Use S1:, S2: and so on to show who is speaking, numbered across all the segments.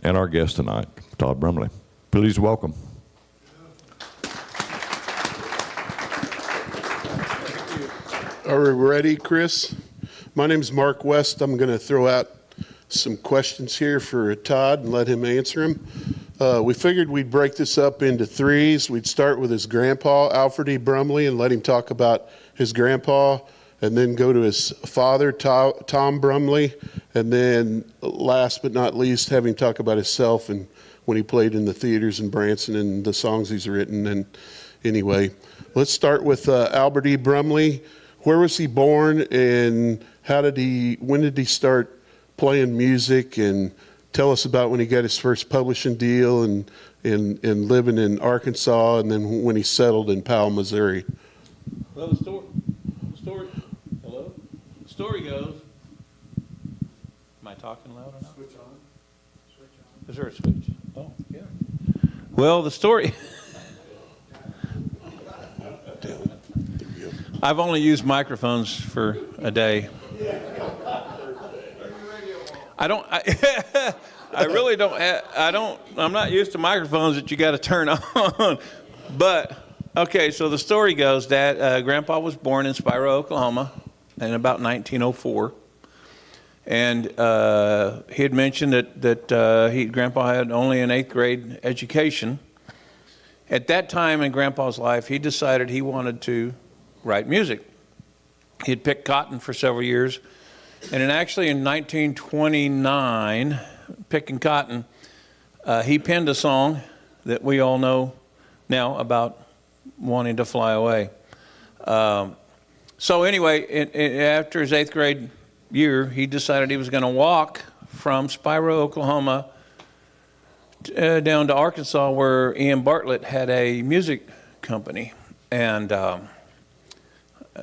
S1: and our guest tonight, Todd Brumley. Please welcome.
S2: Are we ready, Chris? My name's Mark West. I'm going to throw out some questions here for Todd and let him answer them. We figured we'd break this up into threes. We'd start with his grandpa, Alfred E. Brumley, and let him talk about his grandpa, and then go to his father, Tom Brumley, and then last but not least, have him talk about himself and when he played in the theaters in Branson and the songs he's written. And anyway, let's start with Albert E. Brumley. Where was he born, and when did he start playing music? And tell us about when he got his first publishing deal and living in Arkansas, and then when he settled in Powell, Missouri.
S3: Well, the story goes. Am I talking loud enough? Switch on. Is there a switch? Oh, yeah. Well, the story. I've only used microphones for a day. I really don't. I'm not used to microphones that you got to turn on. But okay, so the story goes that Grandpa was born in Spiro, Oklahoma, in about 1904, and he had mentioned that Grandpa had only an 8th grade education. At that time in Grandpa's life, he decided he wanted to write music. He had picked cotton for several years, and actually in 1929, picking cotton, he penned a song that we all know now about wanting to fly away. So anyway, after his 8th grade year, he decided he was going to walk from Spiro, Oklahoma, down to Arkansas, where Ian Bartlett had a music company. And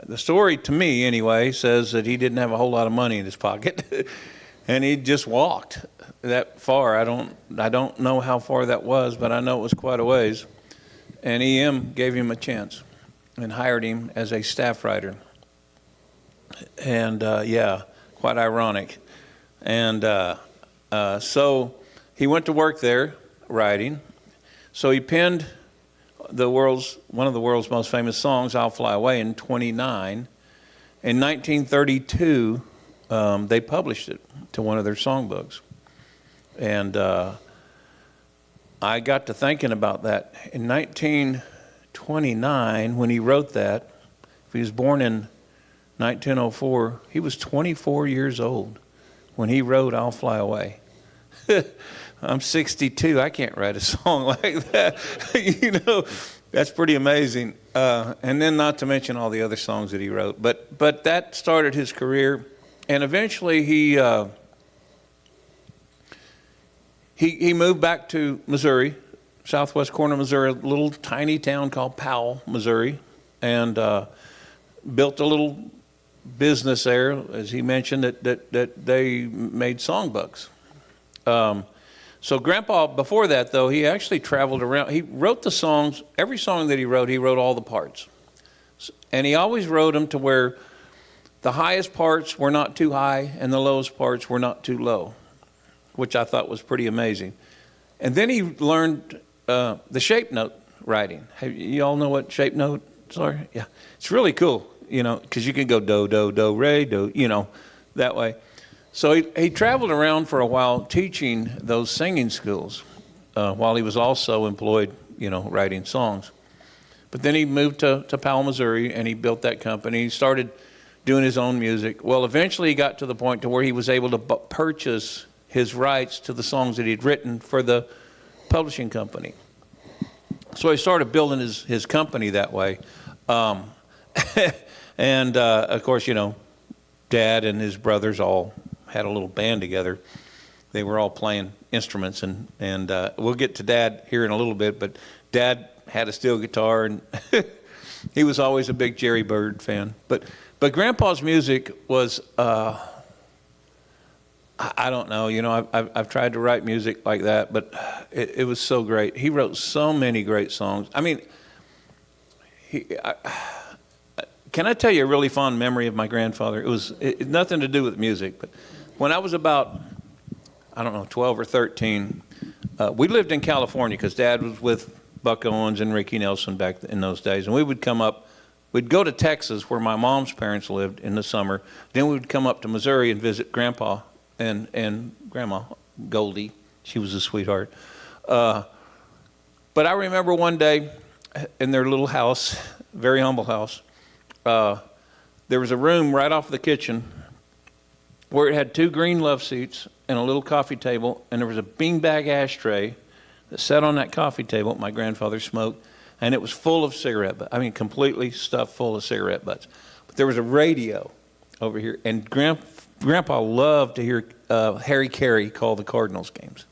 S3: the story, to me anyway, says that he didn't have a whole lot of money in his pocket, and he just walked that far. I don't know how far that was, but I know it was quite a ways. And EM gave him a chance and hired him as a staff writer. And quite ironic. And so he went to work there writing. So he penned one of the world's most famous songs, "I'll Fly Away," in 1929. In 1932, they published it to one of their songbooks. And I got to thinking about that. In 1929, when he wrote that, if he was born in 1904, he was 24 years old when he wrote "I'll Fly Away." I'm 62. I can't write a song like that. That's pretty amazing. And then not to mention all the other songs that he wrote. But that started his career. And eventually he moved back to Missouri, southwest corner of Missouri, a little tiny town called Powell, Missouri, and built a little business there, as he mentioned, that they made songbooks. So Grandpa, before that, though, he actually traveled around. He wrote the songs. Every song that he wrote all the parts. And he always wrote them to where the highest parts were not too high and the lowest parts were not too low, which I thought was pretty amazing. And then he learned the shape note writing. You all know what shape notes are? Yeah. It's really cool, because you can go do, do, do, re, do, that way. So he traveled around for a while teaching those singing schools while he was also employed, writing songs. But then he moved to Powell, Missouri, and he built that company. He started doing his own music. Well, eventually he got to the point to where he was able to purchase his rights to the songs that he'd written for the publishing company. So he started building his company that way. And, of course, Dad and his brothers all had a little band together. They were all playing instruments, and we'll get to Dad here in a little bit, but Dad had a steel guitar, and he was always a big Jerry Bird fan. But Grandpa's music was, I don't know, I've tried to write music like that, but it was so great. He wrote so many great songs. I mean, can I tell you a really fond memory of my grandfather? It was nothing to do with music, but when I was about, 12 or 13, we lived in California because Dad was with Buck Owens and Ricky Nelson back in those days. And we would come up, we'd go to Texas where my mom's parents lived in the summer. Then we would come up to Missouri and visit Grandpa and Grandma Goldie. She was a sweetheart. But I remember one day in their little house, very humble house, there was a room right off the kitchen where it had 2 green love seats and a little coffee table, and there was a beanbag ashtray that sat on that coffee table. My grandfather smoked, and it was full of cigarette butts. I mean, completely stuffed full of cigarette butts. But there was a radio over here, and Grandpa loved to hear Harry Carey call the Cardinals games.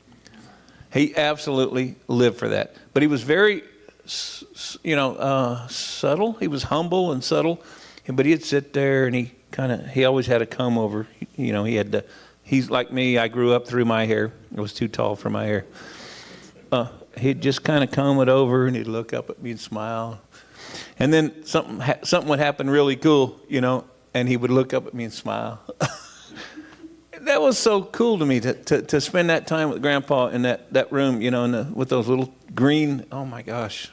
S3: He absolutely lived for that. But he was very, subtle. He was humble and subtle. But he'd sit there, and he always had a comb over. He's like me. I grew up through my hair. It was too tall for my hair. He'd just kind of comb it over, and he'd look up at me and smile. And then something would happen really cool, and he would look up at me and smile. That was so cool to me to spend that time with Grandpa in that room, with those little green, oh my gosh,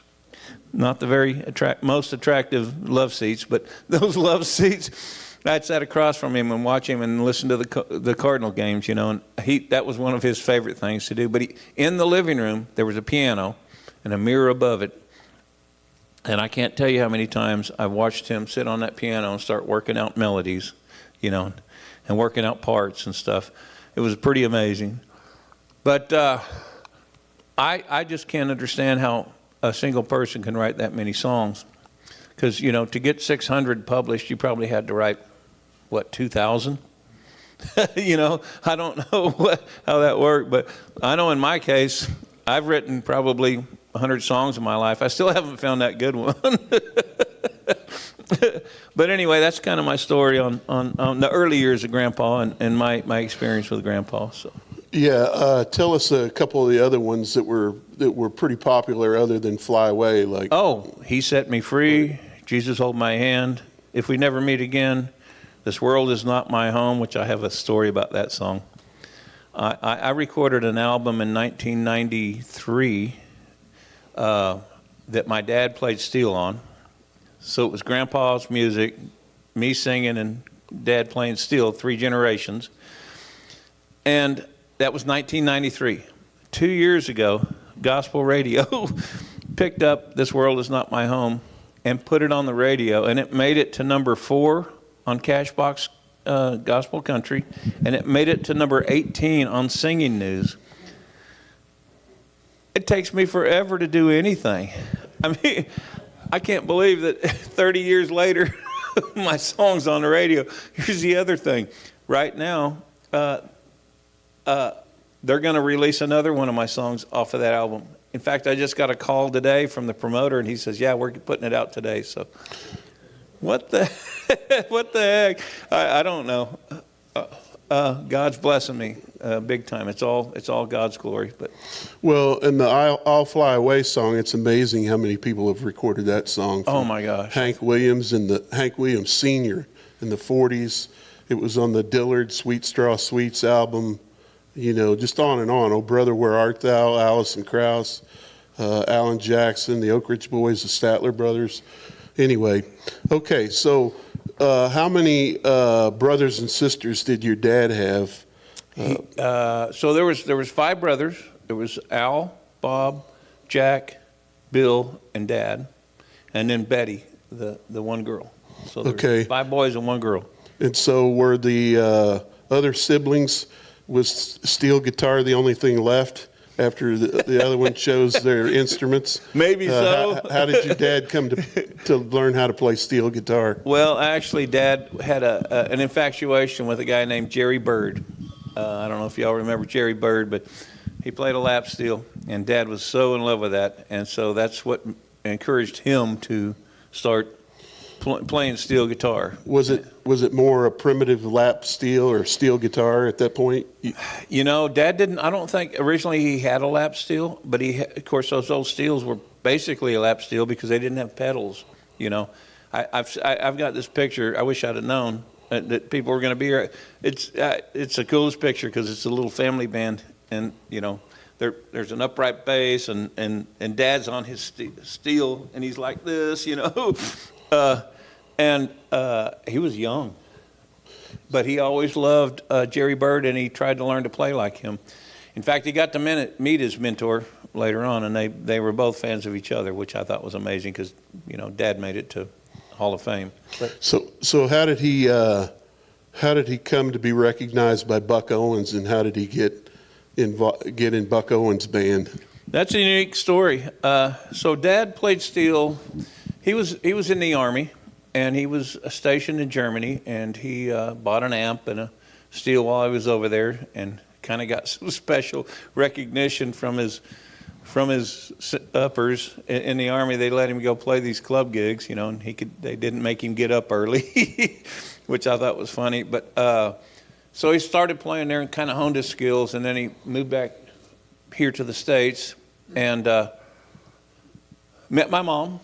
S3: not the very most attractive love seats, but those love seats. I'd sat across from him and watch him and listen to the Cardinal games, and that was one of his favorite things to do. But in the living room, there was a piano and a mirror above it. And I can't tell you how many times I watched him sit on that piano and start working out melodies, and working out parts and stuff. It was pretty amazing. But I just can't understand how a single person can write that many songs. Because, to get 600 published, you probably had to write, 2,000? I don't know how that worked, but I know in my case, I've written probably 100 songs in my life. I still haven't found that good one. But anyway, that's kind of my story on the early years of Grandpa and my experience with Grandpa. So.
S2: Yeah, tell us a couple of the other ones that were pretty popular other than Fly Away. Like,
S3: He Set Me Free, Jesus Hold My Hand, If We Never Meet Again, This World Is Not My Home, which I have a story about that song. I recorded an album in 1993 that my dad played steel on. So it was Grandpa's music, me singing, and Dad playing steel, 3 generations. And that was 1993. 2 years ago, gospel radio picked up This World Is Not My Home and put it on the radio, and it made it to number 4 on Cashbox Gospel Country, and it made it to number 18 on Singing News. It takes me forever to do anything. I mean, I can't believe that 30 years later, my song's on the radio. Here's the other thing. Right now, they're going to release another one of my songs off of that album. In fact, I just got a call today from the promoter, and he says, yeah, we're putting it out today. So what the heck? I don't know. God's blessing me big time. It's all God's glory. But
S2: well, in the I'll Fly Away song, it's amazing how many people have recorded that song.
S3: Oh my gosh!
S2: Hank Williams Hank Williams Sr. in the 40s. It was on the Dillard Sweet Straw Sweets album. Just on and on. Oh Brother, Where Art Thou? Allison Krauss, Alan Jackson, the Oak Ridge Boys, the Statler Brothers. Anyway, okay, so how many brothers and sisters did your dad have?
S3: So there was 5 brothers. There was Al, Bob, Jack, Bill, and Dad, and then Betty, the one girl. So there's 5 boys and 1 girl.
S2: And so were the other siblings, was steel guitar the only thing left after the other one chose their instruments?
S3: Maybe so.
S2: How did your dad come to learn how to play steel guitar?
S3: Well, actually, Dad had an infatuation with a guy named Jerry Bird. I don't know if y'all remember Jerry Bird, but he played a lap steel, and Dad was so in love with that, and so that's what encouraged him to start playing steel guitar.
S2: Was it more a primitive lap steel or steel guitar at that point?
S3: Dad didn't. I don't think originally he had a lap steel, but of course those old steels were basically a lap steel because they didn't have pedals. I've got this picture. I wish I'd have known that people were going to be here. It's the coolest picture because it's a little family band, and there's an upright bass, and Dad's on his steel, and he's like this, you know. And he was young, but he always loved Jerry Bird, and he tried to learn to play like him. In fact, he got to meet his mentor later on, and they were both fans of each other, which I thought was amazing because, you know, Dad made it to Hall of Fame.
S2: So how did he come to be recognized by Buck Owens, and how did he get in Buck Owens' band?
S3: That's a unique story. So Dad played steel. He was in the Army, and he was stationed in Germany, and he bought an amp and a steel while he was over there, and kind of got some special recognition from his uppers in the Army. They let him go play these club gigs, you know, and they didn't make him get up early, which I thought was funny. But so he started playing there and kind of honed his skills, and then he moved back here to the States and met my mom,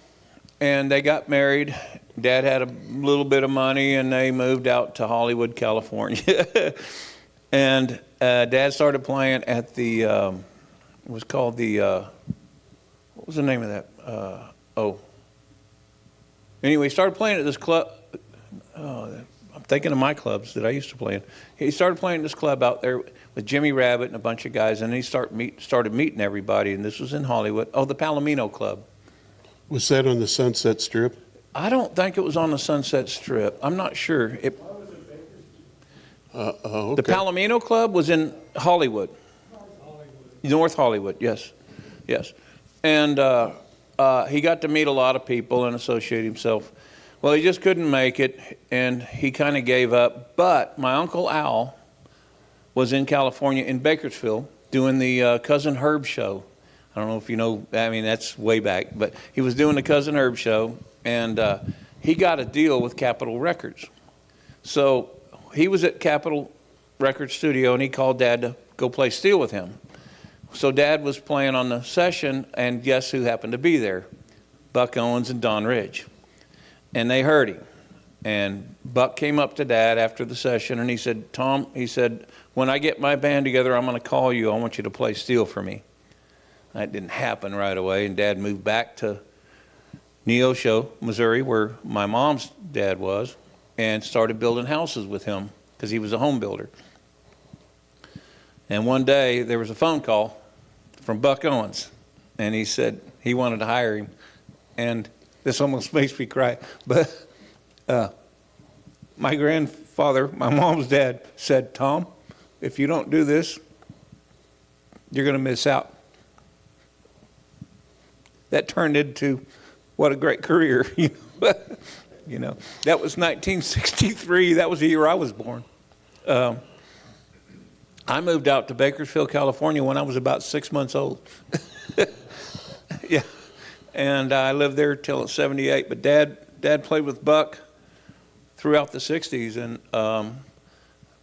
S3: and they got married. Dad had a little bit of money, and they moved out to Hollywood, California. And Dad started playing at the, it was called the, what was the name of that? Anyway, he started playing at this club. I'm thinking of my clubs that I used to play in. He started playing this club out there with Jimmy Rabbit and a bunch of guys, and he started meeting everybody, and this was in Hollywood. Oh, the Palomino Club.
S2: Was that on the Sunset Strip?
S3: I don't think it was on the Sunset Strip. I'm not sure.
S2: Okay.
S3: The Palomino Club was in Hollywood. North Hollywood, yes. And he got to meet a lot of people and associate himself. Well, he just couldn't make it, and he kind of gave up. But my Uncle Al was in California, in Bakersfield, doing the Cousin Herb show. I don't know if you know, I mean, that's way back. But he was doing the Cousin Herb show, and he got a deal with Capitol Records. So he was at Capitol Records studio, and he called Dad to go play steel with him. So Dad was playing on the session, and guess who happened to be there? Buck Owens and Don Ridge. And they heard him. And Buck came up to Dad after the session, and he said, Tom, he said, when I get my band together, I'm going to call you. I want you to play steel for me. That didn't happen right away, and Dad moved back to Neosho, Missouri, where my mom's dad was, and started building houses with him because he was a home builder. And one day there was a phone call from Buck Owens, and he said he wanted to hire him. And this almost makes me cry, but my grandfather, my mom's dad, said, Tom, if you don't do this, you're going to miss out. That turned into what a great career. You know, that was 1963. That was the year I was born. I moved out to Bakersfield, California when I was about 6 months old. Yeah, and I lived there till 78. But Dad played with Buck throughout the 60s and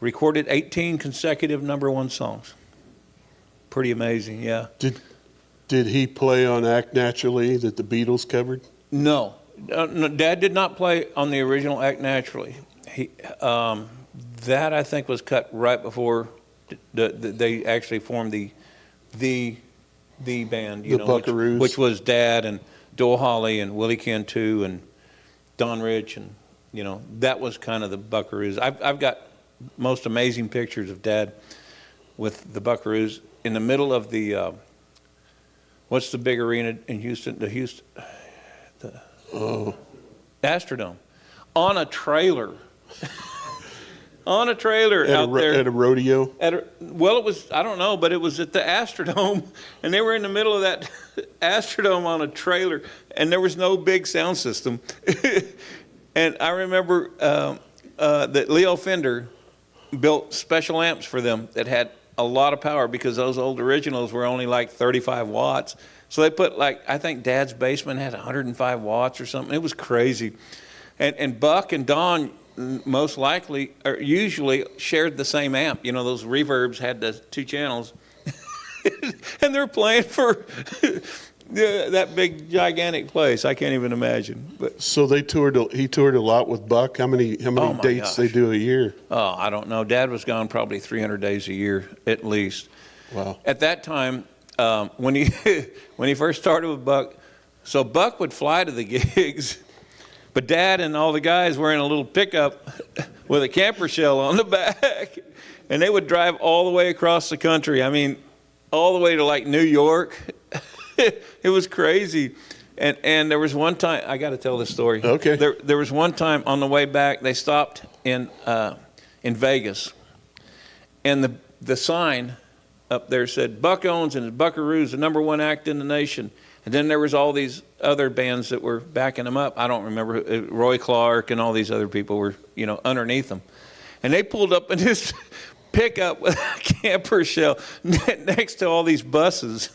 S3: recorded 18 consecutive #1 songs. Pretty amazing, yeah.
S2: Did he play on Act Naturally that the Beatles covered?
S3: No, Dad did not play on the original Act Naturally. That I think was cut right before they actually formed the band, you know,
S2: Buckaroos,
S3: which was Dad and Doyle Holly and Willie Cantu and Don Ridge, and you know that was kind of the Buckaroos. I've got most amazing pictures of Dad with the Buckaroos in the middle of the what's the big arena in Houston? The Astrodome, on a trailer. On a trailer out there.
S2: At a rodeo?
S3: Well, it was, I don't know, but it was at the Astrodome, and they were in the middle of that Astrodome on a trailer, and there was no big sound system. And I remember that Leo Fender built special amps for them that had a lot of power because those old originals were only like 35 watts. So they put I think Dad's basement had 105 watts or something. It was crazy. And Buck and Don most likely or usually shared the same amp. You know, those reverbs had the 2 channels. And they're playing for that big gigantic place. I can't even imagine. But
S2: so he toured a lot with Buck. How many dates they do a year?
S3: Oh, I don't know. Dad was gone probably 300 days a year at least.
S2: Wow.
S3: At that time, when he when he first started with Buck, so Buck would fly to the gigs, but Dad and all the guys were in a little pickup with a camper shell on the back, and they would drive all the way across the country. I mean, all the way to like New York. It was crazy. And there was one time, I got to tell this story.
S2: Okay.
S3: There was one time on the way back, they stopped in Vegas, and the sign up there said Buck Owens and his Buckaroos, the #1 act in the nation. And then there was all these other bands that were backing them up. I don't remember, Roy Clark and all these other people were, underneath them. And they pulled up in this pickup with a camper shell next to all these buses.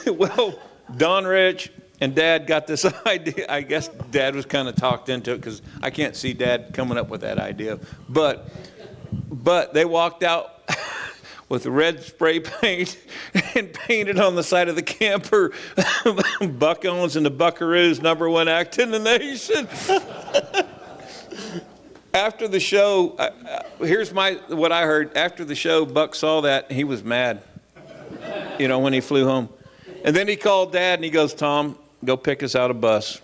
S3: Well, Don Rich and Dad got this idea. I guess Dad was kind of talked into it because I can't see Dad coming up with that idea. But they walked out with red spray paint and painted on the side of the camper, Buck Owens and the Buckaroos, #1 act in the nation. After the show, here's what I heard. After the show, Buck saw that, and he was mad, when he flew home. And then he called Dad, and he goes, "Tom, go pick us out a bus."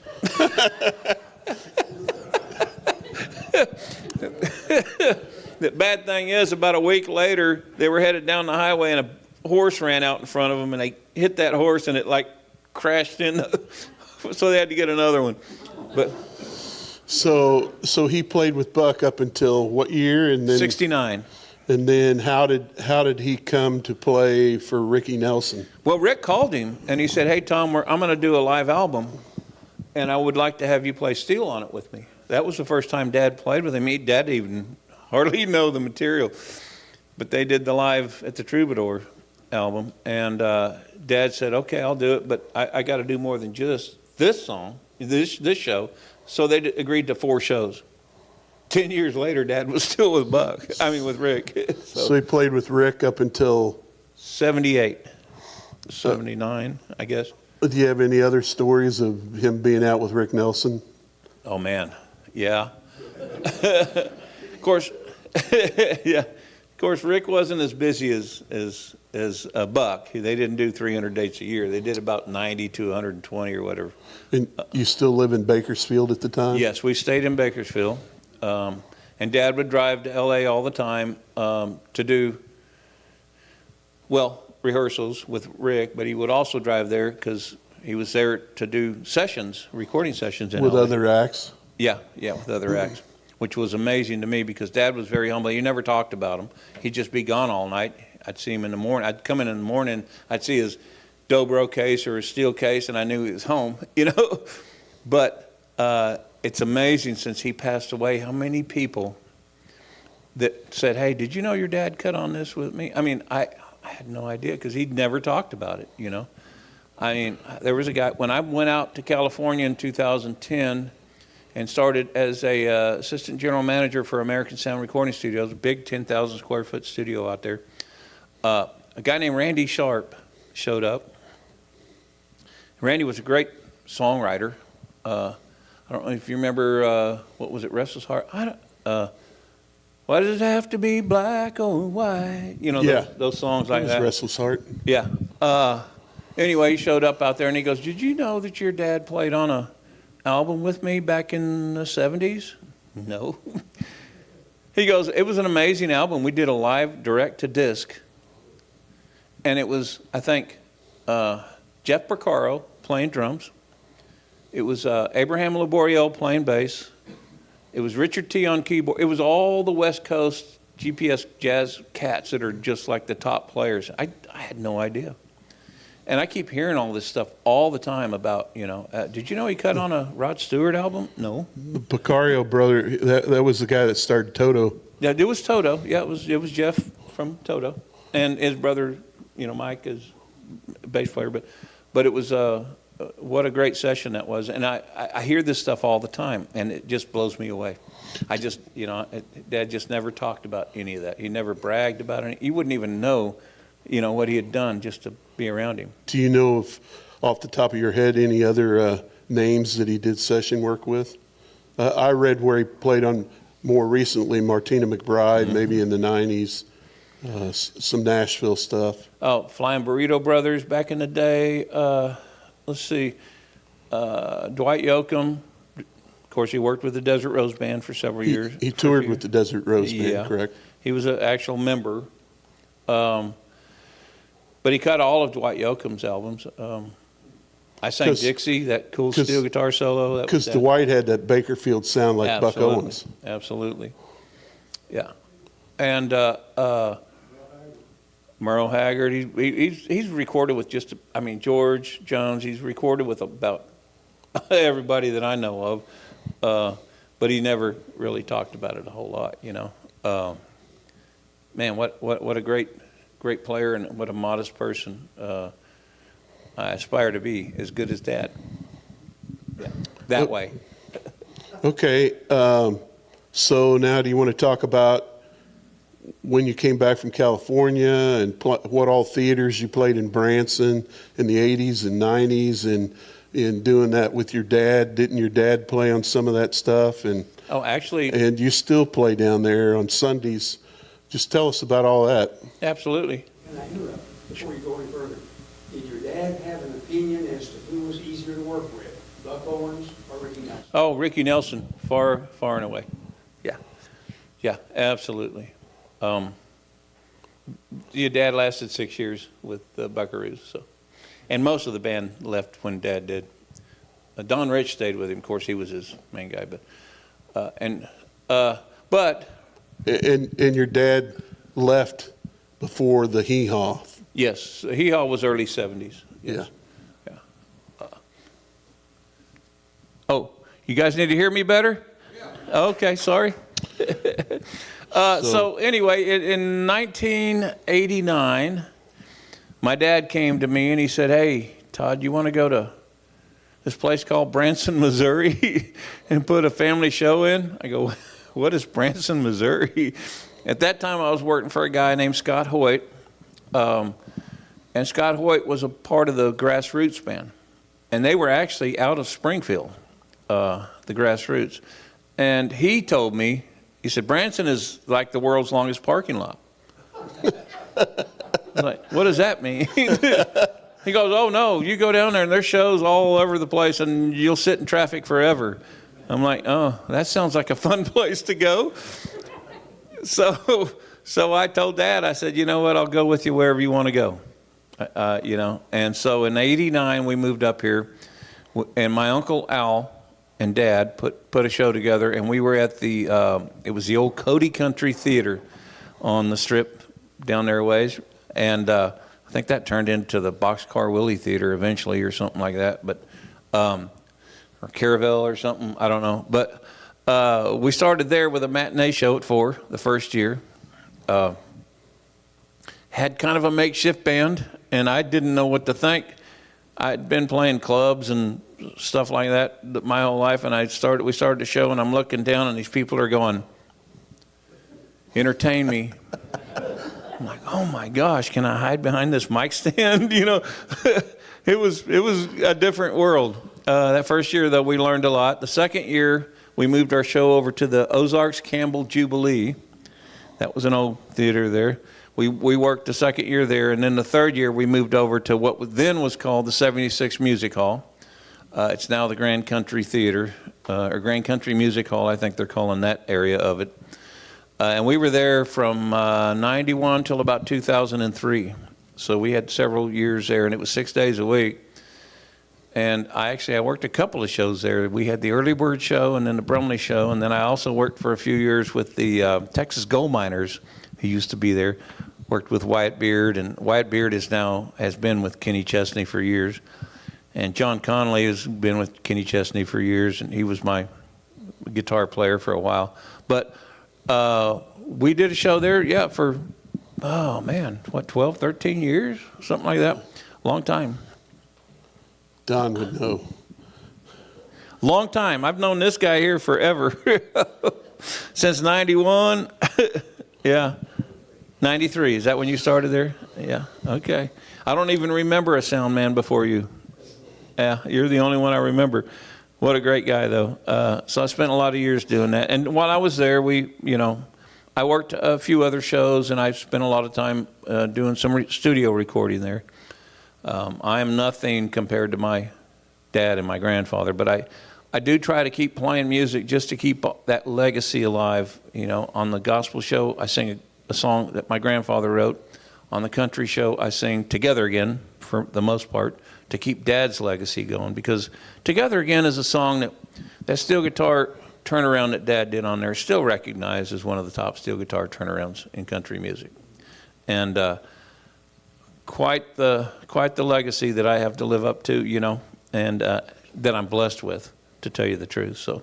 S3: The bad thing is, about a week later, they were headed down the highway, and a horse ran out in front of them, and they hit that horse, and it crashed in. So they had to get another one. But
S2: So he played with Buck up until what year? And then
S3: 69.
S2: And then how did he come to play for Ricky Nelson?
S3: Well, Rick called him, and he said, "Hey, Tom, I'm going to do a live album, and I would like to have you play steel on it with me." That was the first time Dad played with him. Dad didn't even hardly know the material. But they did the live at the Troubadour album, and Dad said, "Okay, I'll do it, but I got to do more than just this song, this show." So they agreed to 4 shows. 10 years later, Dad was still with with Rick.
S2: So he played with Rick up until
S3: 78, 79, I guess.
S2: Do you have any other stories of him being out with Rick Nelson?
S3: Oh, man. Yeah. Of course, yeah. Of course, Rick wasn't as busy as Buck. They didn't do 300 dates a year. They did about 90 to 120 or whatever.
S2: And you still live in Bakersfield at the time?
S3: Yes, we stayed in Bakersfield. And Dad would drive to L.A. all the time to do, rehearsals with Rick, but he would also drive there because he was there to do recording sessions in
S2: With
S3: LA.
S2: other acts?
S3: Yeah, with other acts, which was amazing to me because Dad was very humble. He never talked about him. He'd just be gone all night. I'd see him in the morning. I'd come in the morning. I'd see his dobro case or his steel case, and I knew he was home, But it's amazing since he passed away how many people that said, "Hey, did you know your dad cut on this with me?" I mean, I had no idea because he'd never talked about it, I mean, there was a guy, when I went out to California in 2010 and started as a assistant general manager for American Sound Recording Studios, a big 10,000 square foot studio out there, a guy named Randy Sharp showed up. Randy was a great songwriter. I don't know if you remember, what was it, Restless Heart? Why does it have to be black or white? Those songs like that.
S2: Restless Heart.
S3: Yeah. Anyway, he showed up out there and he goes, "Did you know that your dad played on a album with me back in the 70s? No. He goes, "It was an amazing album. We did a live direct to disc. And it was, I think, Jeff Porcaro playing drums. It was Abraham Laboriel playing bass. It was Richard T on keyboard. It was all the West Coast GPS jazz cats that are just like the top players." I had no idea. And I keep hearing all this stuff all the time about, did you know he cut on a Rod Stewart album? No.
S2: The Picario brother, that was the guy that started Toto.
S3: Yeah, it was Toto. Yeah, it was Jeff from Toto. And his brother, Mike is a bass player. But it was, what a great session that was. And I hear this stuff all the time, and it just blows me away. I just, Dad just never talked about any of that. He never bragged about it. You wouldn't even know, what he had done just to be around him.
S2: Do you know if, off the top of your head, any other names that he did session work with? I read where he played on more recently Martina McBride, maybe in the 90s. some Nashville stuff.
S3: Oh, Flying Burrito Brothers back in the day. Let's see. Dwight Yoakam. Of course, he worked with the Desert Rose Band for several years.
S2: He toured with the Desert Rose Band,
S3: Yeah.
S2: correct?
S3: He was an actual member. But he cut all of Dwight Yoakam's albums. I sang
S2: 'Cause-
S3: Dixie, that cool
S2: 'cause-
S3: steel guitar solo. That
S2: Because
S3: was that.
S2: Dwight had that Bakersfield sound like Buck
S3: Absolutely.
S2: Owens.
S3: Absolutely. Yeah. And Merle Haggard, he's recorded with George Jones, he's recorded with about everybody that I know of, but he never really talked about it a whole lot, you know. Man, what a great player and what a modest person. I aspire to be as good as Dad. Yeah, that way.
S2: Okay, so now do you want to talk about when you came back from California and what all theaters you played in Branson in the 80s and 90s and in doing that with your dad? Didn't your dad play on some of that stuff? And
S3: Actually.
S2: And you still play down there on Sundays. Just tell us about all that.
S3: Absolutely.
S4: And I interrupt before you go any further. Did your dad have an opinion as to who was easier to work with, Buck Owens or Ricky Nelson?
S3: Oh, Ricky Nelson, far and away. Yeah, absolutely. Your dad lasted 6 years with the Buckaroos, so, and most of the band left when Dad did. Don Rich stayed with him. Of course, he was his main guy, but
S2: And your dad left before the Hee Haw.
S3: yes, Hee Haw was early 70s.
S2: Yeah.
S3: Oh, you guys need to hear me better? Yeah. Okay, sorry. So anyway, in 1989, my dad came to me and he said, "Hey, Todd, you want to go to this place called Branson, Missouri and put a family show in?" I go, "What is Branson, Missouri?" At that time, I was working for a guy named Scott Hoyt. And Scott Hoyt was a part of the Grassroots band. And they were actually out of Springfield, the Grassroots. And he told me, he said, "Branson is like the world's longest parking lot." I was like, "What does that mean?" He goes, "Oh, no, you go down there and there's shows all over the place and you'll sit in traffic forever." I'm like, "Oh, that sounds like a fun place to go." So I told Dad, I said, "You know what, I'll go with you wherever you want to go." You know, and so in '89 we moved up here, and my Uncle Al and Dad put a show together, and we were at it was the old Cody Country Theater on the Strip down there a ways, and I think that turned into the Boxcar Willie Theater eventually or something like that, but or Caravel or something, I don't know, but we started there with a matinee show at 4 the first year. Had kind of a makeshift band, and I didn't know what to think. I'd been playing clubs and stuff like that my whole life, and we started the show, and I'm looking down, and these people are going, "Entertain me." I'm like, "Oh my gosh, can I hide behind this mic stand?" You know, it was a different world. That first year, though, we learned a lot. The second year, we moved our show over to the Ozarks Campbell Jubilee. That was an old theater there. We worked the second year there, and then the third year we moved over to what then was called the 76 Music Hall. It's now the Grand Country Theater, or Grand Country Music Hall, I think they're calling that area of it. And we were there from 91 till about 2003. So we had several years there, and it was 6 days a week. And I worked a couple of shows there. We had the Early Bird Show and then the Brumley Show, and then I also worked for a few years with the Texas Gold Miners, who used to be there. Worked with Wyatt Beard, and Wyatt Beard has been with Kenny Chesney for years. And John Conley has been with Kenny Chesney for years, and he was my guitar player for a while. But we did a show there, for, 12, 13 years? Something like that. Long time.
S2: Don would know.
S3: Long time. I've known this guy here forever. Since 91. Yeah. 93. Is that when you started there? Yeah. Okay. I don't even remember a sound man before you. Yeah. You're the only one I remember. What a great guy, though. So I spent a lot of years doing that. And while I was there, I I worked a few other shows, and I spent a lot of time doing some studio recording there. I am nothing compared to my dad and my grandfather, but I do try to keep playing music just to keep that legacy alive. You know, on the gospel show, I sing a song that my grandfather wrote. On the country show, I sing Together Again, for the most part, to keep Dad's legacy going. Because Together Again is a song that steel guitar turnaround that Dad did on there is still recognized as one of the top steel guitar turnarounds in country music. And quite the legacy that I have to live up to, you know, and that I'm blessed with, to tell you the truth. So,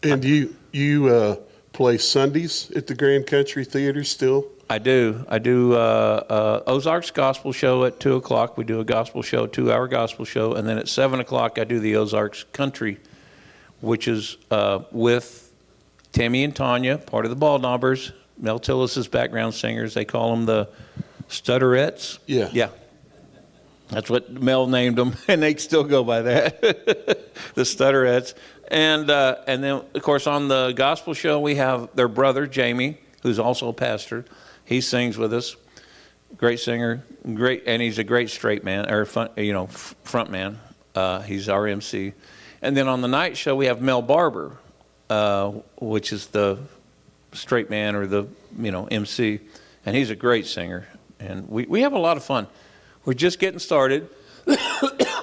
S2: And you play Sundays at the Grand Country Theater still?
S3: I do Ozarks Gospel Show at 2 o'clock. We do a gospel show, 2-hour gospel show. And then at 7 o'clock, I do the Ozarks Country, which is with Tammy and Tanya, part of the Ball Knobbers, Mel Tillis's background singers. They call them the Stutterettes.
S2: Yeah.
S3: Yeah. That's what Mel named them, and they still go by that, the Stutterettes. And then, of course, on the gospel show, we have their brother, Jamie, who's also a pastor. He sings with us. Great singer, and he's a great straight man, or front man. He's our MC. And then on the night show, we have Mel Barber, which is the straight man or the MC, and he's a great singer. And we have a lot of fun. We're just getting started.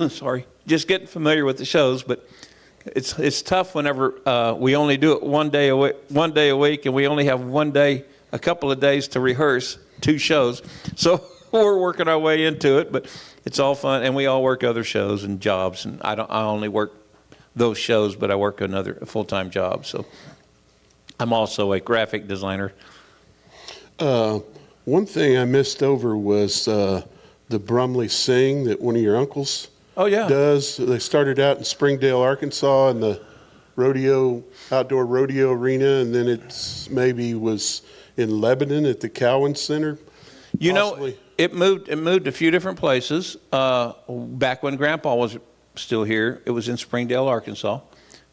S3: Sorry, just getting familiar with the shows, but it's tough whenever we only do it one day a week, and we only have a couple of days to rehearse 2 shows. So we're working our way into it, but it's all fun, and we all work other shows and jobs. And I only work those shows, but I work a full-time job. So I'm also a graphic designer.
S2: One thing I missed over was the Brumley Sing that one of your uncles does. They started out in Springdale, Arkansas in the outdoor rodeo arena, and then it's maybe was in Lebanon at the Cowan Center.
S3: You
S2: possibly.
S3: know, it moved a few different places. Back when Grandpa was still here, it was in Springdale, Arkansas,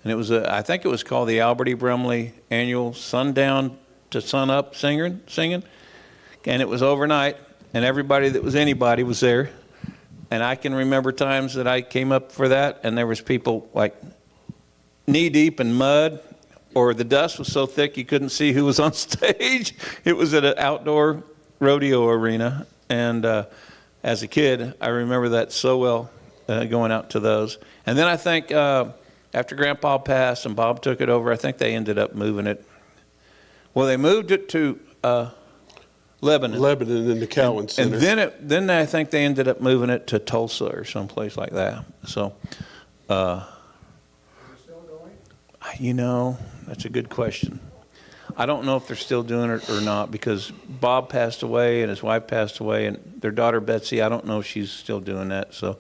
S3: and it was I think it was called the Albert Brumley annual Sundown to Sunup singing, and it was overnight, and everybody that was anybody was there. And I can remember times that I came up for that, and there was people like knee deep in mud, or the dust was so thick you couldn't see who was on stage. It was at an outdoor rodeo arena, and as a kid, I remember that so well, going out to those. And then I think after Grandpa passed and Bob took it over, I think they ended up moving it. Well, they moved it to Lebanon
S2: In the Cowan Center.
S3: And then I think they ended up moving it to Tulsa or someplace like that. So, that's a good question. I don't know if they're still doing it or not, because Bob passed away and his wife passed away, and their daughter Betsy, I don't know if she's still doing that. So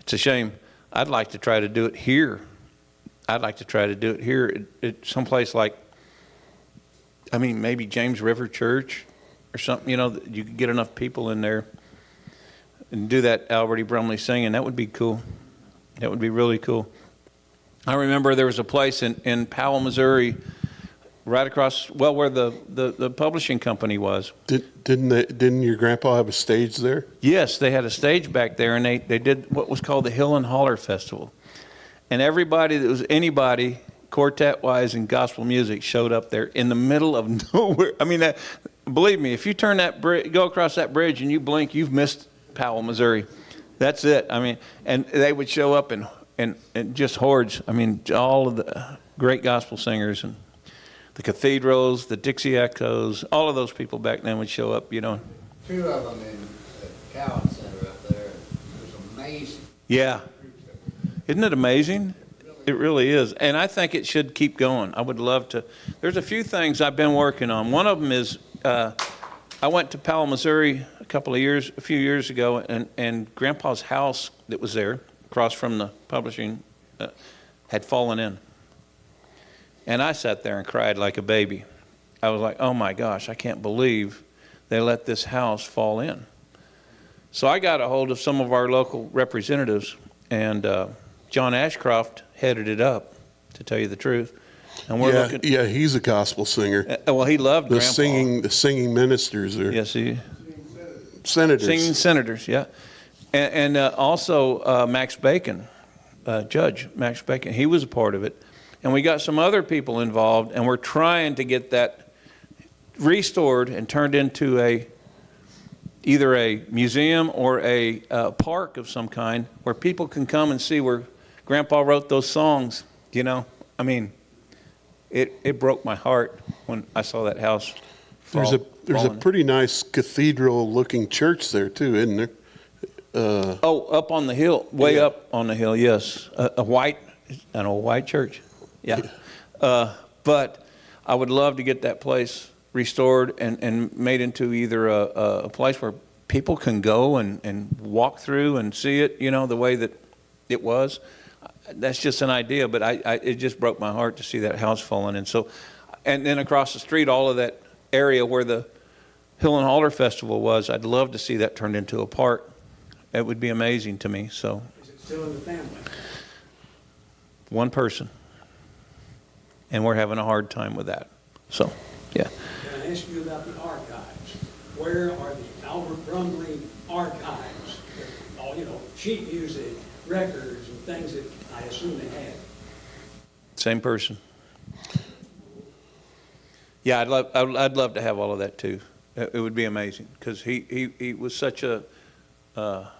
S3: it's a shame. I'd like to try to do it here. At someplace like, maybe James River Church or something, you could get enough people in there and do that Albert Brumley singing. That would be cool. That would be really cool. I remember there was a place in Powell, Missouri, right across, where the publishing company was.
S2: Didn't your grandpa have a stage there?
S3: Yes, they had a stage back there, and they did what was called the Hill and Holler Festival. And everybody that was anybody, quartet-wise and gospel music, showed up there in the middle of nowhere. Believe me, if you go across that bridge and you blink, you've missed Powell, Missouri. That's it. And they would show up and just hordes. All of the great gospel singers and the Cathedrals, the Dixie Echoes, all of those people back then would show up,
S5: 2 of them in the Cowan Center up there. It was amazing.
S3: Yeah. Isn't it amazing? It really is. And I think it should keep going. I would love to. There's a few things I've been working on. One of them is I went to Powell, Missouri a few years ago, and Grandpa's house that was there across from the publishing had fallen in. And I sat there and cried like a baby. I was like, oh my gosh, I can't believe they let this house fall in. So I got a hold of some of our local representatives, and John Ashcroft headed it up, to tell you the truth. And we're looking.
S2: Yeah, he's a gospel singer.
S3: Well, he loved
S2: The
S3: Grandpa.
S2: singing ministers are
S3: Yes, he
S2: senators.
S3: singing senators. Yeah, and also Max Bacon, Judge Max Bacon. He was a part of it, and we got some other people involved, and we're trying to get that restored and turned into either a museum or a park of some kind where people can come and see where Grandpa wrote those songs. You know, I mean, it broke my heart when I saw that house.
S2: There's a pretty nice cathedral-looking church there too, isn't there?
S3: Up on the hill, way up on the hill. Yes, an old white church. Yeah, but I would love to get that place restored and made into either a place where people can go and walk through and see it, you know, the way that it was. That's just an idea, but it just broke my heart to see that house falling. And so, and then across the street, all of that area where the Hill and Holler Festival was, I'd love to see that turned into a park. It would be amazing to me. So,
S4: Is it still in the family?
S3: one person, and we're having a hard time with that. So, yeah.
S4: Can I ask you about the archives? Where are the Albert Brumley archives? All, you know, sheet music, records, and things that I assume they had.
S3: Same person. Yeah, I'd love to have all of that too. It would be amazing because he was such a oh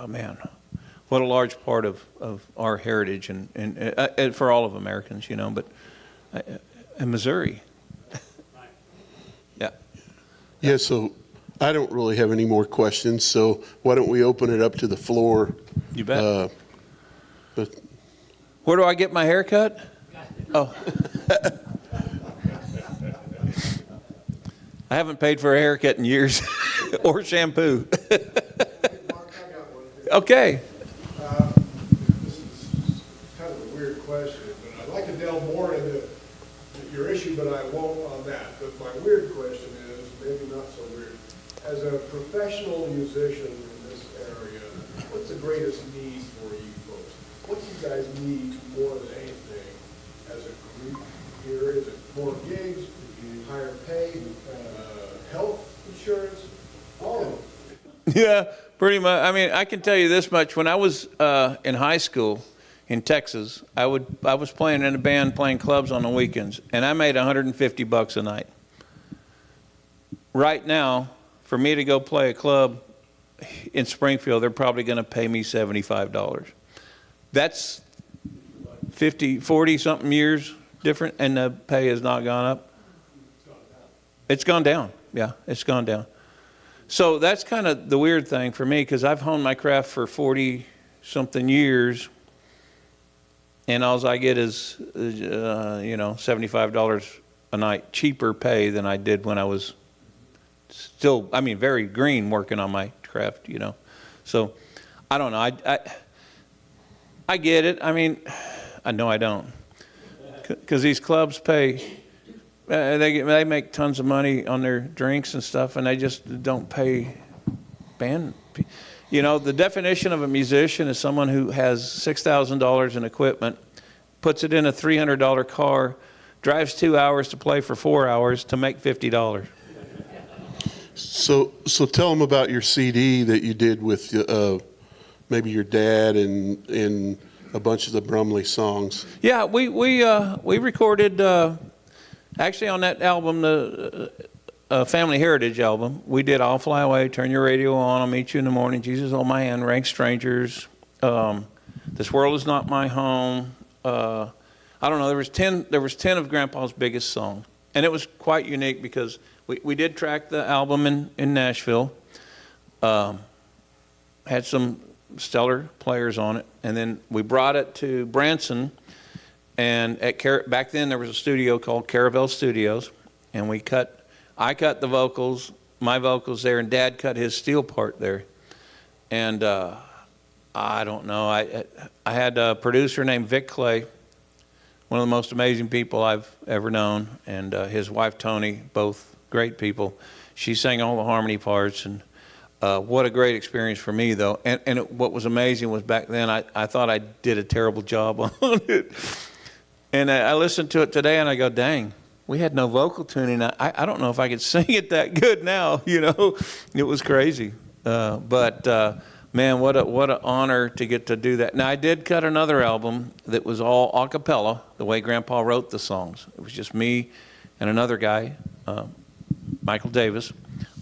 S3: man, what a large part of our heritage and for all of Americans, you know. But in Missouri, yeah.
S2: Yeah, so I don't really have any more questions, so why don't we open it up to the floor?
S3: You bet.
S2: But
S3: Where do I get my hair cut? Oh. I haven't paid for a haircut in years or shampoo.
S6: Mark, I got one here.
S3: Okay.
S6: This is kind of a weird question, but I'd like to delve more into your issue, but I won't on that. But my weird question is, maybe not so weird. As a professional musician in this area, what's the greatest need for you folks? What do you guys need more than anything as a group here? Is it more gigs, higher pay, health insurance, all of it?
S3: Yeah, pretty much. I mean, I can tell you this much. When I was in high school in Texas, I was playing in a band, playing clubs on the weekends, and I made $150 a night. Right now, for me to go play a club in Springfield, they're probably going to pay me $75. That's 40 something years different, and the pay has not gone up. It's gone down. Yeah, it's gone down. So that's kind of the weird thing for me, because I've honed my craft for 40-something years, and all I get is, $75 a night cheaper pay than I did when I was still, very green working on my craft, you know. So I don't know. I get it. I know I don't, because these clubs pay. They make tons of money on their drinks and stuff, and they just don't pay band. You know, the definition of a musician is someone who has $6,000 in equipment, puts it in a $300 car, drives 2 hours to play for 4 hours to make $50.
S2: so tell them about your CD that you did with maybe your dad and a bunch of the Brumley songs.
S3: Yeah, we recorded. Actually, on that album, the Family Heritage album, we did I'll Fly Away, Turn Your Radio On, I'll Meet You in the Morning, Jesus Hold My Hand, Rank Strangers, This World Is Not My Home. I don't know, there was 10 of Grandpa's biggest songs. And it was quite unique because we did track the album in Nashville, had some stellar players on it, and then we brought it to Branson. And back then there was a studio called Caravel Studios, and I cut the vocals, my vocals there, and Dad cut his steel part there. And I don't know, I had a producer named Vic Clay, one of the most amazing people I've ever known, and his wife Tony, both great people. She sang all the harmony parts, and what a great experience for me though. And what was amazing was back then I thought I did a terrible job on it. And I listened to it today, and I go, dang, we had no vocal tuning. I don't know if I could sing it that good now, you know. It was crazy. Man, what an honor to get to do that. Now, I did cut another album that was all a cappella, the way Grandpa wrote the songs. It was just me and another guy, Michael Davis.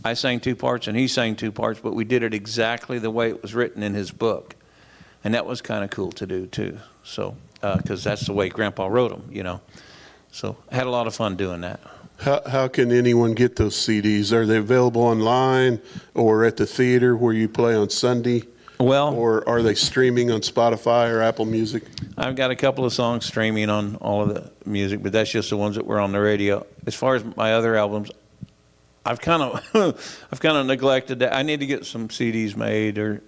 S3: I sang 2 parts, and he sang 2 parts, but we did it exactly the way it was written in his book. And that was kind of cool to do, too. So, because that's the way Grandpa wrote them, you know. So I had a lot of fun doing that.
S2: How can anyone get those CDs? Are they available online or at the theater where you play on Sunday?
S3: Well,
S2: Or are they streaming on Spotify or Apple Music?
S3: I've got a couple of songs streaming on all of the music, but that's just the ones that were on the radio. As far as my other albums, I've kind of neglected that. I need to get some CDs made, or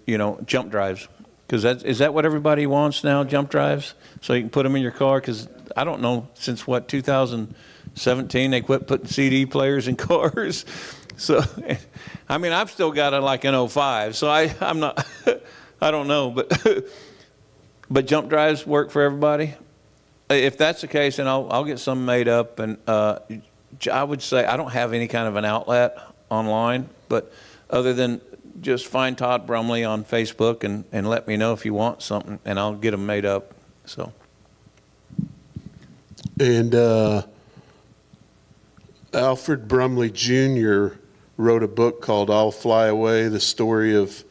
S3: jump drives, because is that what everybody wants now? Jump drives, so you can put them in your car. Because I don't know, since 2017 they quit putting CD players in cars. So, I mean, I've still got an 05, so I'm not, I don't know, but jump drives work for everybody. If that's the case, then I'll get some made up, and I would say I don't have any kind of an outlet online, but other than just find Todd Brumley on Facebook and let me know if you want something, and I'll get them made up. So.
S2: And Alfred Brumley Jr. wrote a book called I'll Fly Away, the story of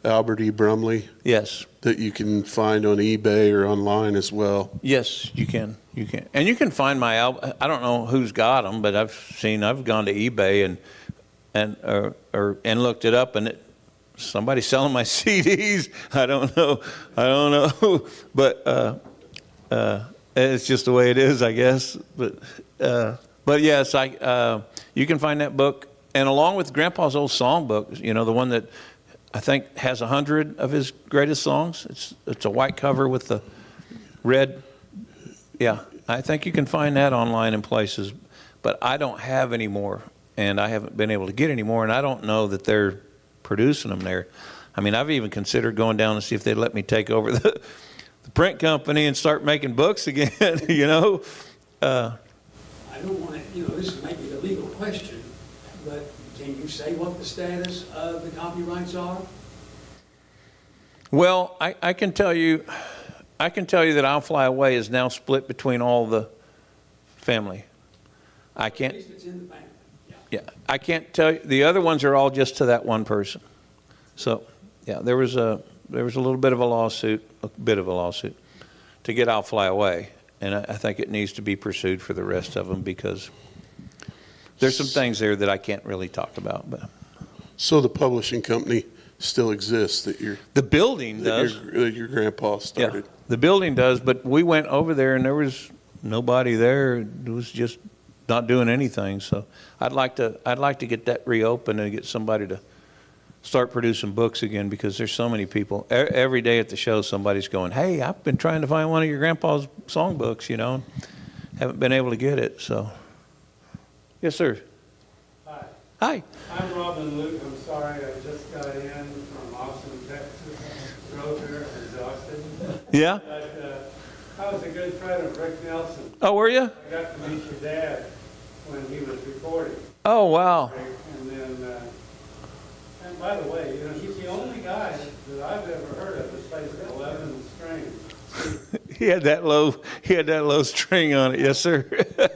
S2: Albert E. Brumley.
S3: Yes.
S2: That you can find on eBay or online as well.
S3: Yes, you can. You can. And you can find my album. I don't know who's got them, but I've gone to eBay and looked it up, and somebody's selling my CDs. I don't know. But it's just the way it is, I guess. But yes, you can find that book, and along with Grandpa's old song book, the one that I think has 100 of his greatest songs. It's a white cover with the red. Yeah, I think you can find that online in places, but I don't have any more, and I haven't been able to get any more, and I don't know that they're producing them there. I mean, I've even considered going down and see if they'd let me take over the print company and start making books again,
S4: I don't want to, this may be a legal question, but can you say what the status of the copyrights are?
S3: Well, I can tell you that I'll Fly Away is now split between all the family. I can't.
S4: At least it's in the family.
S3: Yeah, I can't tell you. The other ones are all just to that one person. So, yeah, there was a little bit of a lawsuit to get I'll Fly Away, and I think it needs to be pursued for the rest of them, because there's some things there that I can't really talk about. But
S2: So the publishing company still exists
S3: the building does.
S2: that your grandpa started.
S3: Yeah, the building does, but we went over there and there was nobody there. It was just not doing anything. So I'd like to get that reopened and get somebody to start producing books again, because there's so many people. Every day at the show, somebody's going, "Hey, I've been trying to find one of your grandpa's songbooks, haven't been able to get it." So, yes, sir.
S7: Hi,
S3: Hi.
S7: I'm Robin Luke. I'm sorry, I just got in from Austin, Texas. Drove here, exhausted.
S3: Yeah.
S7: But I was a good friend of Rick Nelson.
S3: Oh, were you?
S7: I got to meet your dad when he was recording.
S3: Oh, wow.
S7: And then, and by the way, he's the only guy that I've ever heard of that plays 11 strings.
S3: He had that low string on it. Yes, sir.
S7: Amazing.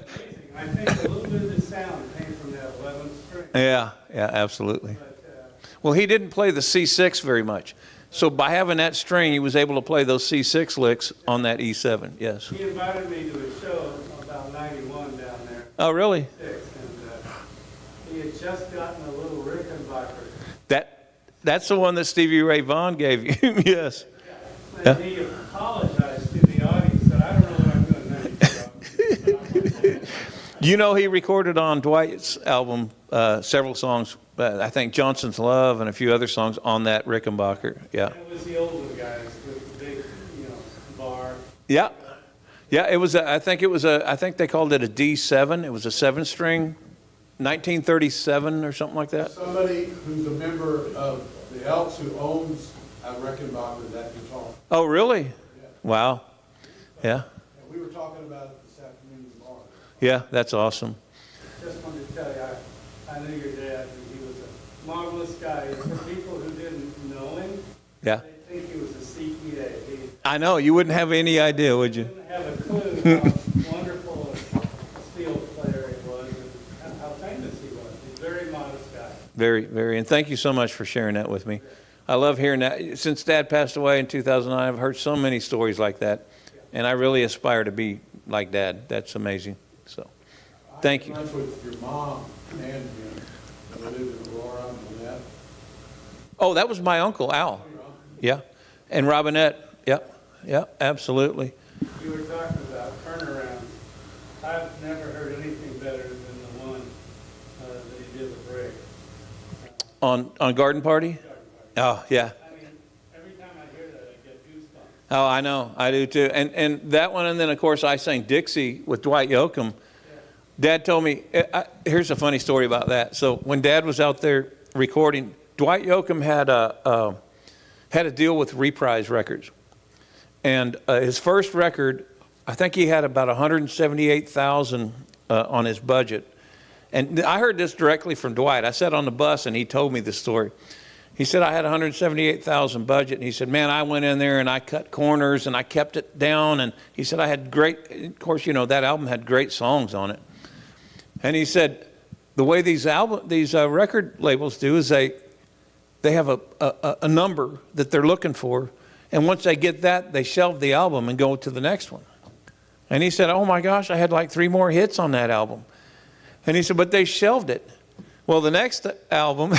S7: I think a little bit of the sound came from that 11th string.
S3: Yeah, absolutely.
S7: But,
S3: Well, he didn't play the C6 very much. So by having that string, he was able to play those C6 licks on that E7. Yes.
S7: he invited me to a show about 91 down there.
S3: Oh, really?
S7: And he had just gotten a little Rickenbacker.
S3: That's the one that Stevie Ray Vaughan gave you. Yes.
S7: And he apologized to the audience, said, "I don't know what I'm doing."
S3: He recorded on Dwight's album several songs. I think Johnson's Love and a few other songs on that Rickenbacker. Yeah.
S7: It was the older guys with the big, bar.
S3: Yeah. Yeah. It was. I think they called it a D7. It was a 7-string, 1937 or something like that.
S6: Somebody who's a member of the Elks who owns a Rickenbacker, that guitar.
S3: Oh, really?
S6: Yeah.
S3: Wow. Yeah.
S6: And we were talking about it this
S3: Yeah, that's awesome.
S7: Just wanted to tell you, I knew your dad, and he was a marvelous guy. And for people who didn't know him,
S3: Yeah.
S7: they think he was a CPA. He
S3: I know, you wouldn't have any idea, would you?
S7: didn't have a clue how wonderful a steel player he was and how famous he was. He's a very modest guy.
S3: Very, very. And thank you so much for sharing that with me. I love hearing that. Since Dad passed away in 2009, I've heard so many stories like that. And I really aspire to be like Dad. That's amazing. So, thank you.
S8: I went with your mom and him. They lived in Aurora and that.
S3: Oh, that was my uncle, Al. Yeah. And Robinette. Yep. Yep, absolutely.
S7: You were talking about turnarounds. I've never heard anything better than the one that he did with Rick.
S3: On Garden Party? Oh, yeah.
S7: I mean, every time I hear that, I get goosebumps.
S3: Oh, I know. I do too. And that one, and then of course I sang Dixie with Dwight Yoakam. Dad told me, here's a funny story about that. So when Dad was out there recording, Dwight Yoakam had a deal with Reprise Records. And his first record, I think he had about $178,000 on his budget. And I heard this directly from Dwight. I sat on the bus and he told me this story. He said, I had $178,000 budget. And he said, man, I went in there and I cut corners and I kept it down. And he said, I had great, of course, you know, that album had great songs on it. And he said, the way these record labels do is they have a number that they're looking for. And once they get that, they shelve the album and go to the next one. And he said, oh my gosh, I had like 3 more hits on that album. And he said, but they shelved it. Well, the next album,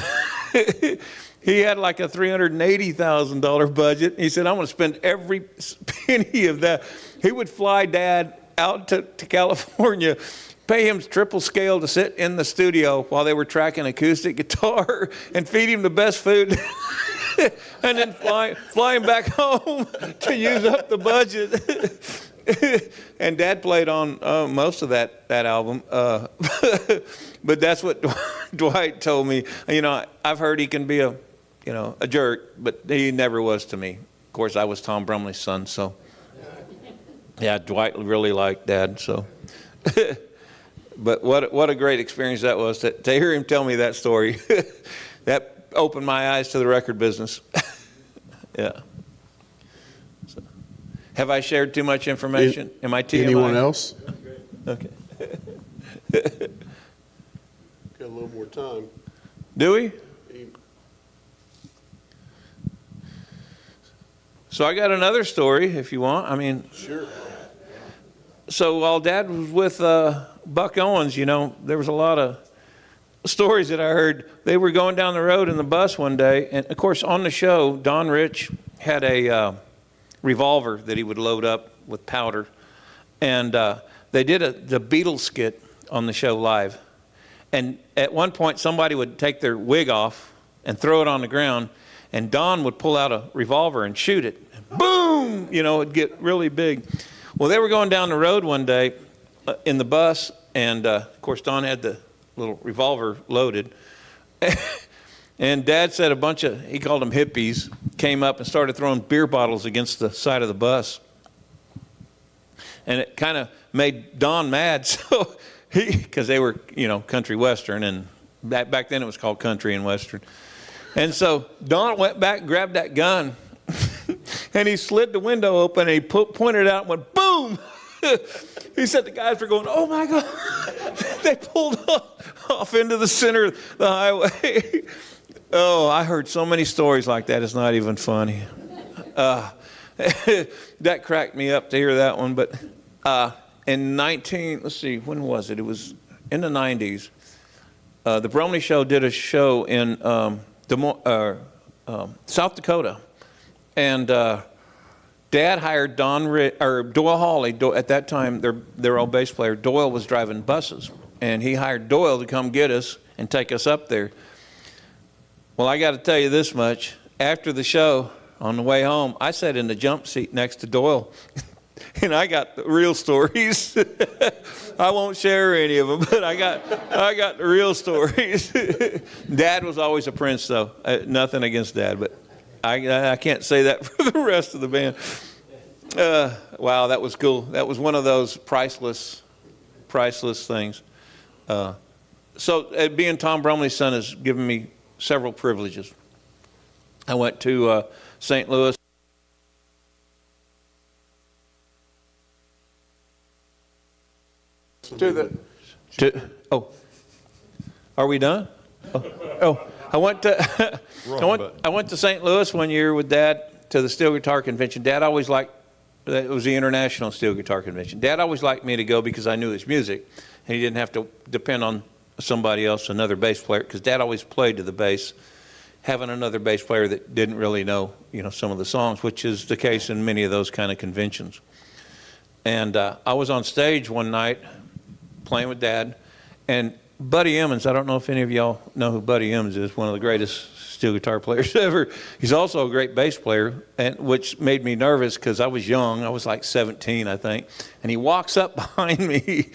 S3: he had like a $380,000 budget. He said, I'm going to spend every penny of that. He would fly Dad out to California, pay him triple scale to sit in the studio while they were tracking acoustic guitar and feed him the best food. And then fly him back home to use up the budget. And Dad played on most of that album. But that's what Dwight told me. You know, I've heard he can be a jerk, but he never was to me. Of course, I was Tom Brumley's son, so. Yeah, Dwight really liked Dad, so. But what a great experience that was to hear him tell me that story. That opened my eyes to the record business. Yeah. So, have I shared too much information? Am I TMI?
S2: Anyone else?
S3: Okay.
S2: Got a little more time.
S3: Do we? So I got another story if you want. I mean,
S2: Sure.
S3: so while Dad was with Buck Owens, you know, there was a lot of stories that I heard. They were going down the road in the bus one day, and of course on the show, Don Rich had a revolver that he would load up with powder, and they did the Beatles skit on the show live. And at one point, somebody would take their wig off and throw it on the ground, and Don would pull out a revolver and shoot it. And boom! You know, it'd get really big. Well, they were going down the road one day in the bus, and of course, Don had the little revolver loaded. And Dad said he called them hippies, came up and started throwing beer bottles against the side of the bus. And it kind of made Don mad, so because they were, country western, and back then it was called country and western. And so Don went back and grabbed that gun, and he slid the window open, and he pointed it out and went, boom! He said the guys were going, oh my God. They pulled off into the center of the highway. Oh, I heard so many stories like that. It's not even funny. That cracked me up to hear that one. But when was it? It was in the 90s. The Brumley Show did a show in South Dakota. And Dad hired Doyle Hawley. At that time, their old bass player, Doyle, was driving buses. And he hired Doyle to come get us and take us up there. Well, I got to tell you this much. After the show, on the way home, I sat in the jump seat next to Doyle. And I got the real stories. I won't share any of them, but I got the real stories. Dad was always a prince, though. Nothing against Dad, but I can't say that for the rest of the band. Wow, that was cool. That was one of those priceless priceless things. So being Tom Brumley's son has given me several privileges. I went to St. Louis. Are we done? I went to I went to St. Louis one year with Dad to the steel guitar convention. Dad always liked, it was the International Steel Guitar Convention. Dad always liked me to go because I knew his music, and he didn't have to depend on somebody else, another bass player, because Dad always played to the bass. Having another bass player that didn't really know, some of the songs, which is the case in many of those kind of conventions. And I was on stage one night playing with Dad, and Buddy Emmons, I don't know if any of y'all know who Buddy Emmons is, one of the greatest steel guitar players ever. He's also a great bass player, and which made me nervous because I was young. I was like 17, I think. And he walks up behind me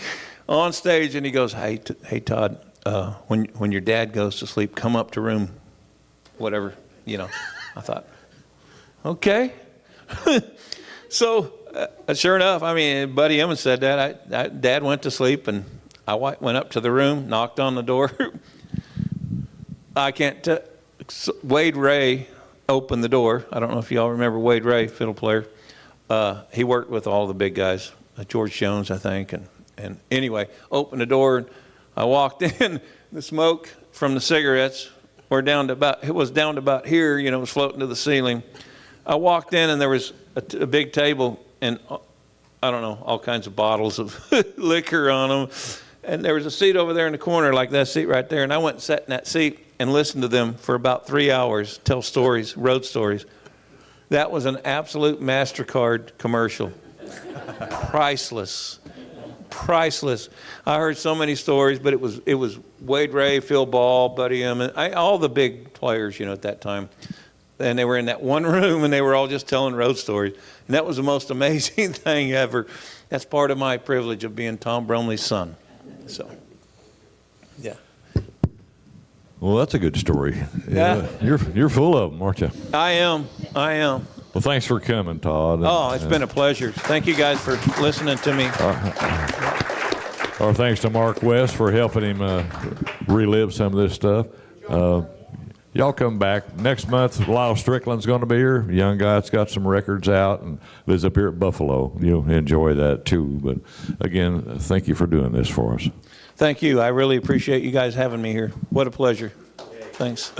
S3: on stage, and he goes, hey Todd, when your dad goes to sleep, come up to room whatever, I thought, okay. So sure enough, Buddy Emmons said that. Dad went to sleep, and I went up to the room, knocked on the door. Wade Ray opened the door. I don't know if y'all remember Wade Ray, fiddle player. He worked with all the big guys, George Jones, I think. And anyway, opened the door, and I walked in. The smoke from the cigarettes were down to about here, it was floating to the ceiling. I walked in, and there was a big table, and I don't know, all kinds of bottles of liquor on them. And there was a seat over there in the corner, like that seat right there. And I went and sat in that seat and listened to them for about 3 hours, tell stories, road stories. That was an absolute MasterCard commercial. Priceless. I heard so many stories, but it was Wade Ray, Phil Ball, Buddy Emmons, all the big players, at that time. And they were in that one room, and they were all just telling road stories. And that was the most amazing thing ever. That's part of my privilege of being Tom Brumley's son. So, yeah.
S1: Well, that's a good story.
S3: Yeah.
S1: You're full of them, aren't you?
S3: I am.
S1: Well, thanks for coming, Todd.
S3: Oh, it's been a pleasure. Thank you guys for listening to me.
S1: Our thanks to Mark West for helping him relive some of this stuff. Y'all come back. Next month, Lyle Strickland's going to be here. Young guy that's got some records out and lives up here at Buffalo. You'll enjoy that, too. But, again, thank you for doing this for us.
S3: Thank you. I really appreciate you guys having me here. What a pleasure. Thanks.